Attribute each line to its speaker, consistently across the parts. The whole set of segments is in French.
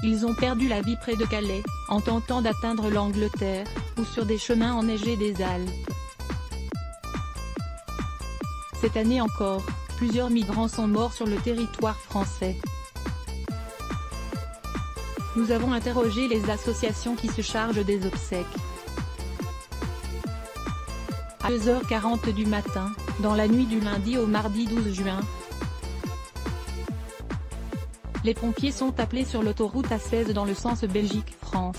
Speaker 1: Ils ont perdu la vie près de Calais, en tentant d'atteindre l'Angleterre, ou sur des chemins enneigés des Alpes. Cette année encore, plusieurs migrants sont morts sur le territoire français. Nous avons interrogé les associations qui se chargent des obsèques. À 2h40 du matin, dans la nuit du lundi au mardi 12 juin, les pompiers sont appelés sur l'autoroute A16 dans le sens Belgique-France.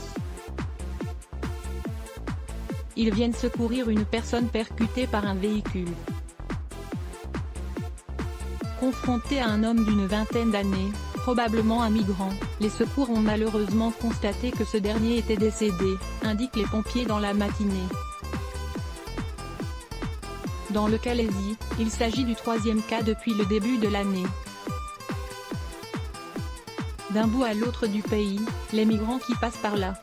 Speaker 1: Ils viennent secourir une personne percutée par un véhicule. Confrontés à un homme d'une vingtaine d'années, probablement un migrant, les secours ont malheureusement constaté que ce dernier était décédé, indiquent les pompiers dans la matinée. Dans le Calaisis, il s'agit du troisième cas depuis le début de l'année. D'un bout à l'autre du pays, les migrants qui passent par là,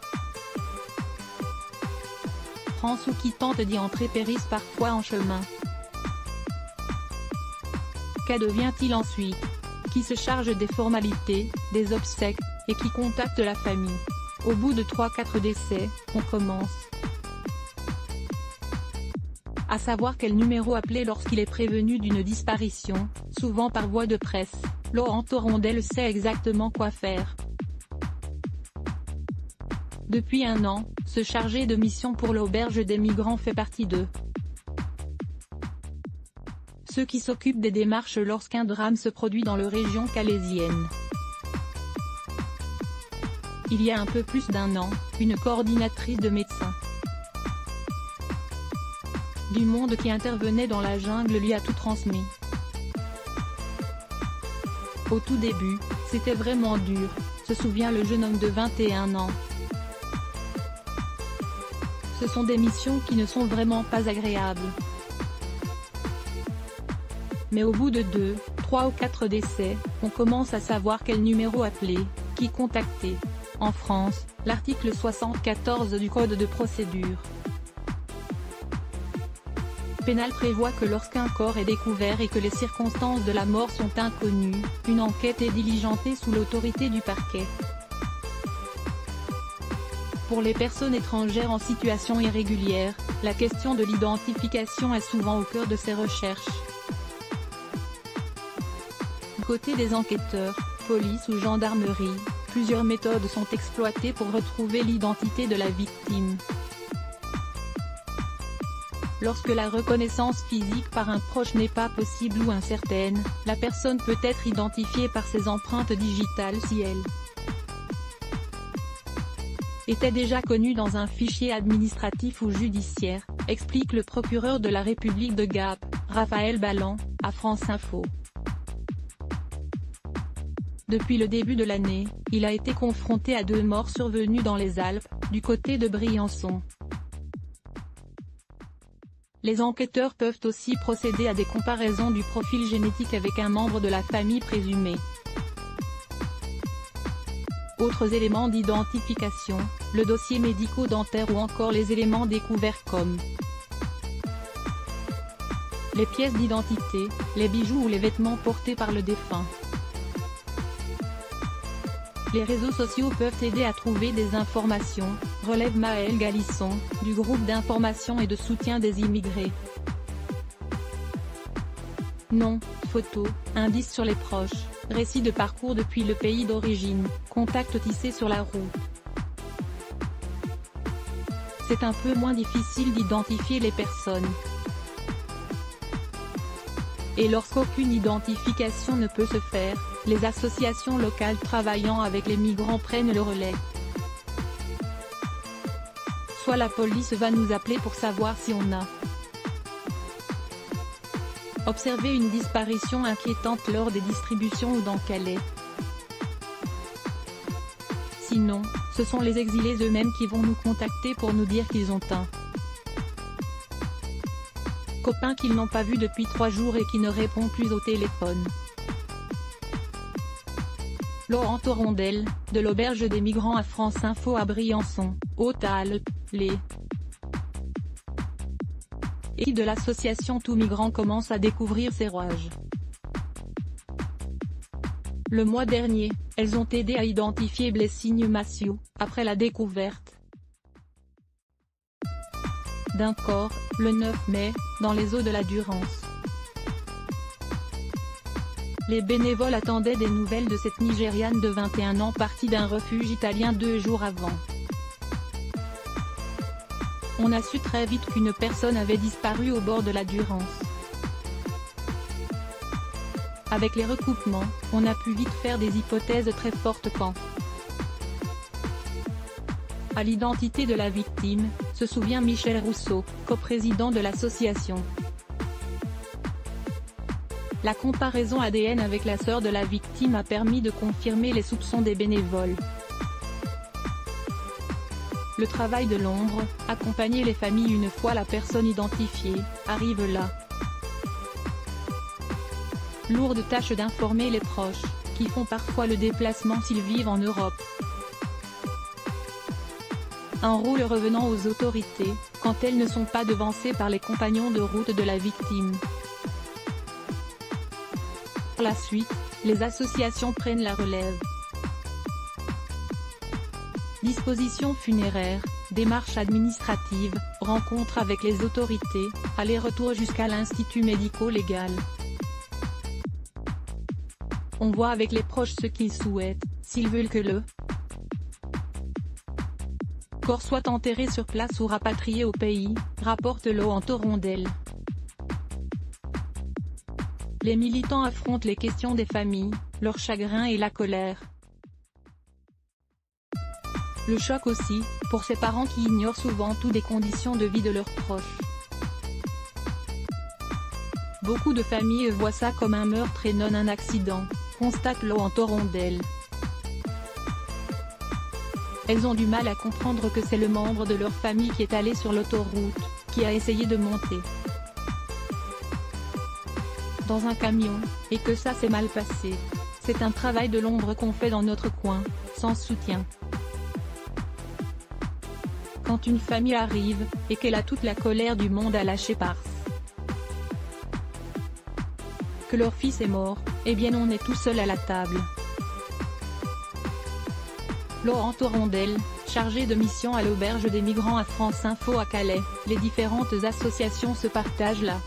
Speaker 1: France ou qui tentent d'y entrer périssent parfois en chemin. Qu'advient-il ensuite? Qui se charge des formalités, des obsèques, et qui contacte la famille? Au bout de 3-4 décès, on commence à savoir quel numéro appeler lorsqu'il est prévenu d'une disparition, souvent par voie de presse. Laurent Torondel sait exactement quoi faire. Depuis un an, ce chargé de mission pour l'auberge des migrants fait partie d'eux. Ceux qui s'occupent des démarches lorsqu'un drame se produit dans la région calaisienne. Il y a un peu plus d'un an, une coordinatrice de médecins du monde qui intervenait dans la jungle lui a tout transmis. Au tout début, c'était vraiment dur, se souvient le jeune homme de 21 ans. Ce sont des missions qui ne sont vraiment pas agréables. Mais au bout de 2, 3 ou 4 décès, on commence à savoir quel numéro appeler, qui contacter. En France, l'article 74 du Code de procédure pénale prévoit que lorsqu'un corps est découvert et que les circonstances de la mort sont inconnues, une enquête est diligentée sous l'autorité du parquet. Pour les personnes étrangères en situation irrégulière, la question de l'identification est souvent au cœur de ces recherches. Du côté des enquêteurs, police ou gendarmerie, plusieurs méthodes sont exploitées pour retrouver l'identité de la victime. Lorsque la reconnaissance physique par un proche n'est pas possible ou incertaine, la personne peut être identifiée par ses empreintes digitales si elle était déjà connue dans un fichier administratif ou judiciaire, explique le procureur de la République de Gap, Raphaël Balland, à France Info. Depuis le début de l'année, il a été confronté à 2 morts survenues dans les Alpes, du côté de Briançon. Les enquêteurs peuvent aussi procéder à des comparaisons du profil génétique avec un membre de la famille présumé. Autres éléments d'identification, le dossier médico-dentaire ou encore les éléments découverts comme les pièces d'identité, les bijoux ou les vêtements portés par le défunt. Les réseaux sociaux peuvent aider à trouver des informations, relève Maël Galisson, du groupe d'information et de soutien des immigrés. Nom, photos, indices sur les proches, récits de parcours depuis le pays d'origine, contacts tissés sur la route. C'est un peu moins difficile d'identifier les personnes. Et lorsqu'aucune identification ne peut se faire, les associations locales travaillant avec les migrants prennent le relais. Soit la police va nous appeler pour savoir si on a observé une disparition inquiétante lors des distributions ou dans Calais. Sinon, ce sont les exilés eux-mêmes qui vont nous contacter pour nous dire qu'ils ont un copain qu'ils n'ont pas vu depuis 3 jours et qui ne répond plus au téléphone. Laurent Torondel, de l'auberge des migrants à France Info à Briançon, Hautes-Alpes, les équipes de l'association Tous Migrants commencent à découvrir ces rouages. Le mois dernier, elles ont aidé à identifier Blessing Matthew, après la découverte d'un corps, le 9 mai, dans les eaux de la Durance. Les bénévoles attendaient des nouvelles de cette Nigériane de 21 ans partie d'un refuge italien 2 jours avant. On a su très vite qu'une personne avait disparu au bord de la Durance. Avec les recoupements, on a pu vite faire des hypothèses très fortes quant à l'identité de la victime, se souvient Michel Rousseau, coprésident de l'association. La comparaison ADN avec la sœur de la victime a permis de confirmer les soupçons des bénévoles. Le travail de l'ombre, accompagner les familles une fois la personne identifiée, arrive là. Lourde tâche d'informer les proches, qui font parfois le déplacement s'ils vivent en Europe. Un rôle revenant aux autorités, quand elles ne sont pas devancées par les compagnons de route de la victime. Par la suite, les associations prennent la relève. Dispositions funéraires, démarches administratives, rencontres avec les autorités, aller-retour jusqu'à l'institut médico-légal. On voit avec les proches ce qu'ils souhaitent, s'ils veulent que le corps soit enterré sur place ou rapatrié au pays, rapporte l'O-en-Torondelle. Les militants affrontent les questions des familles, leur chagrin et la colère. Le choc aussi, pour ces parents qui ignorent souvent tout des conditions de vie de leurs proches. Beaucoup de familles voient ça comme un meurtre et non un accident, constate l'O-en-Torondelle. Elles ont du mal à comprendre que c'est le membre de leur famille qui est allé sur l'autoroute, qui a essayé de monter dans un camion, et que ça s'est mal passé. C'est un travail de l'ombre qu'on fait dans notre coin, sans soutien. Quand une famille arrive, et qu'elle a toute la colère du monde à lâcher parce que leur fils est mort, eh bien on est tout seul à la table. L'O-en-Torondelle, chargée de mission à l'auberge des migrants à France Info à Calais, les différentes associations se partagent la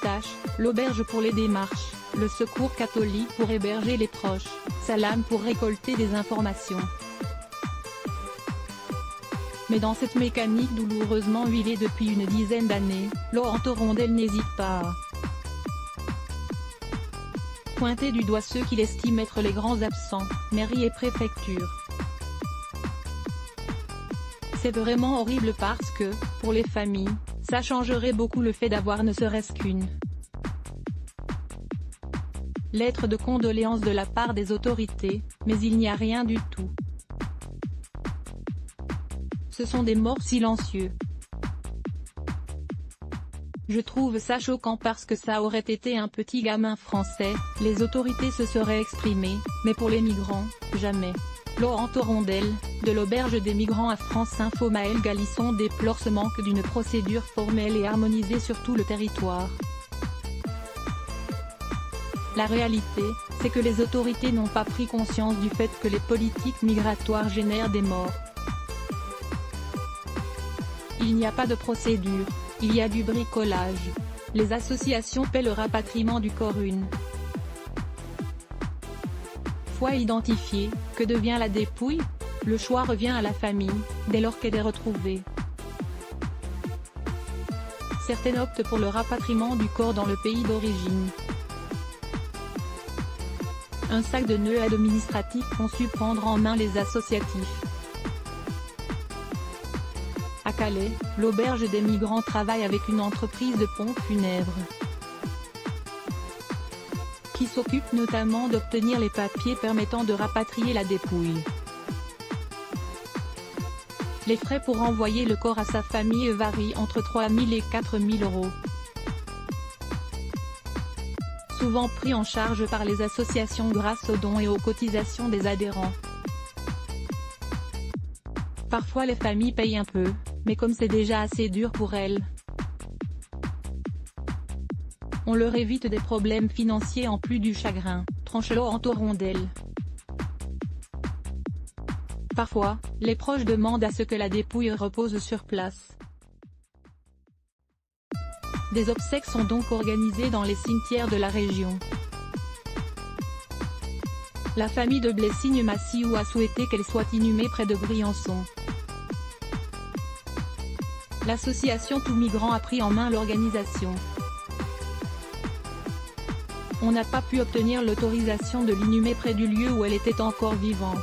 Speaker 1: tâche, l'auberge pour les démarches, le secours catholique pour héberger les proches, Salam pour récolter des informations. Mais dans cette mécanique douloureusement huilée depuis une dizaine d'années, l'O-en-Torondelle n'hésite pas à pointer du doigt ceux qu'il estime être les grands absents, mairie et préfecture. C'est vraiment horrible parce que, pour les familles, ça changerait beaucoup le fait d'avoir ne serait-ce qu'une lettre de condoléances de la part des autorités, mais il n'y a rien du tout. Ce sont des morts silencieux. Je trouve ça choquant parce que ça aurait été un petit gamin français, les autorités se seraient exprimées, mais pour les migrants, jamais. L'O-en-Torondelle, de l'auberge des migrants à France Info. Maël Galisson déplore ce manque d'une procédure formelle et harmonisée sur tout le territoire. La réalité, c'est que les autorités n'ont pas pris conscience du fait que les politiques migratoires génèrent des morts. Il n'y a pas de procédure, il y a du bricolage. Les associations paient le rapatriement du corps une fois identifié, que devient la dépouille? Le choix revient à la famille, dès lors qu'elle est retrouvée. Certaines optent pour le rapatriement du corps dans le pays d'origine. Un sac de nœuds administratifs qu'ont su prendre en main les associatifs. À Calais, l'auberge des migrants travaille avec une entreprise de pompes funèbres, qui s'occupe notamment d'obtenir les papiers permettant de rapatrier la dépouille. Les frais pour envoyer le corps à sa famille varient entre 3 000 et 4 000 €. Souvent pris en charge par les associations grâce aux dons et aux cotisations des adhérents. Parfois les familles payent un peu, mais comme c'est déjà assez dur pour elles, On leur évite des problèmes financiers en plus du chagrin, tranche Laurent Torondel. Parfois, les proches demandent à ce que la dépouille repose sur place. Des obsèques sont donc organisées dans les cimetières de la région. La famille de Blessigne-Massiou a souhaité qu'elle soit inhumée près de Briançon. L'association Tout Migrant a pris en main l'organisation. On n'a pas pu obtenir l'autorisation de l'inhumer près du lieu où elle était encore vivante.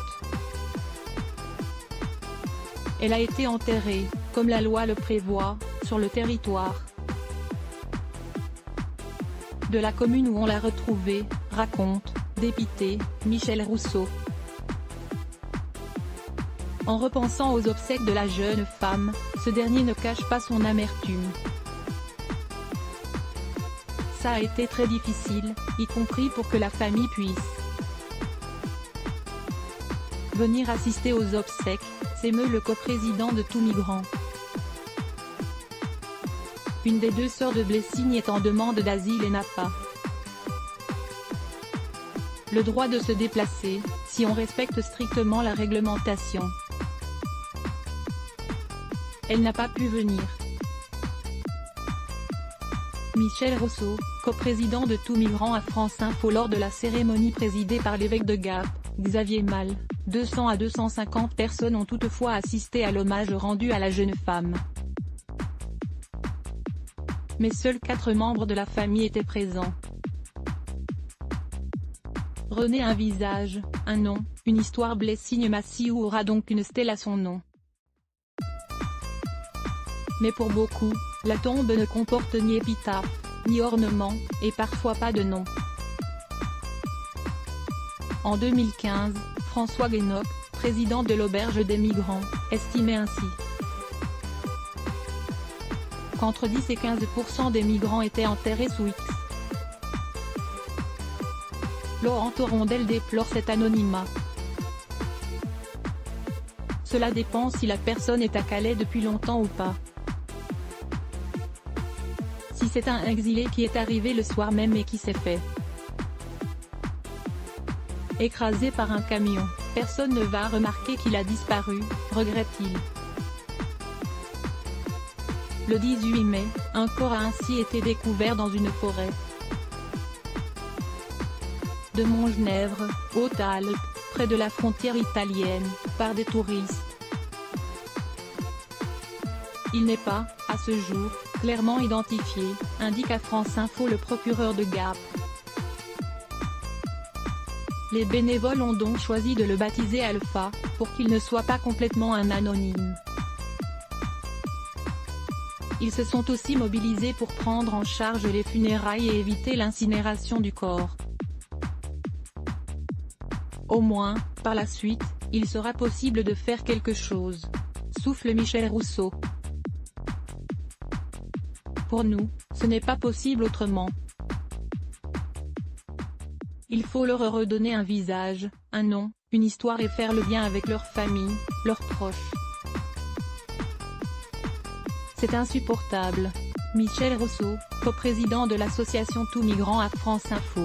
Speaker 1: Elle a été enterrée, comme la loi le prévoit, sur le territoire de la commune où on l'a retrouvée, raconte, dépité, Michel Rousseau. En repensant aux obsèques de la jeune femme, ce dernier ne cache pas son amertume. Ça a été très difficile, y compris pour que la famille puisse venir assister aux obsèques, s'émeut le coprésident de Tout Migrant. Une des deux sœurs de Blessigne est en demande d'asile et n'a pas le droit de se déplacer, si on respecte strictement la réglementation. Elle n'a pas pu venir. Michel Rousseau, coprésident de Tout Migrant à France Info lors de la cérémonie présidée par l'évêque de Gap, Xavier Mal, 200 à 250 personnes ont toutefois assisté à l'hommage rendu à la jeune femme. Mais seuls 4 membres de la famille étaient présents. René un visage, un nom, une histoire. Blessigne-Massiou aura donc une stèle à son nom. Mais pour beaucoup, la tombe ne comporte ni épitaphe, ni ornement, et parfois pas de nom. En 2015, François Guénoc, président de l'Auberge des Migrants, estimait ainsi qu'entre 10 et 15% des migrants étaient enterrés sous X. Laurent Torondel déplore cet anonymat. Cela dépend si la personne est à Calais depuis longtemps ou pas. Si c'est un exilé qui est arrivé le soir même et qui s'est fait écrasé par un camion, personne ne va remarquer qu'il a disparu, regrette-t-il. Le 18 mai, un corps a ainsi été découvert dans une forêt de Montgenèvre, Haute-Alpes, près de la frontière italienne, par des touristes. Il n'est pas, à ce jour, clairement identifié, indique à France Info le procureur de Gap. Les bénévoles ont donc choisi de le baptiser Alpha, pour qu'il ne soit pas complètement un anonyme. Ils se sont aussi mobilisés pour prendre en charge les funérailles et éviter l'incinération du corps. Au moins, par la suite, il sera possible de faire quelque chose, souffle Michel Rousseau. Pour nous, ce n'est pas possible autrement. Il faut leur redonner un visage, un nom, une histoire et faire le bien avec leur famille, leurs proches. C'est insupportable. Michel Rousseau, coprésident de l'association Tout Migrant à France Info.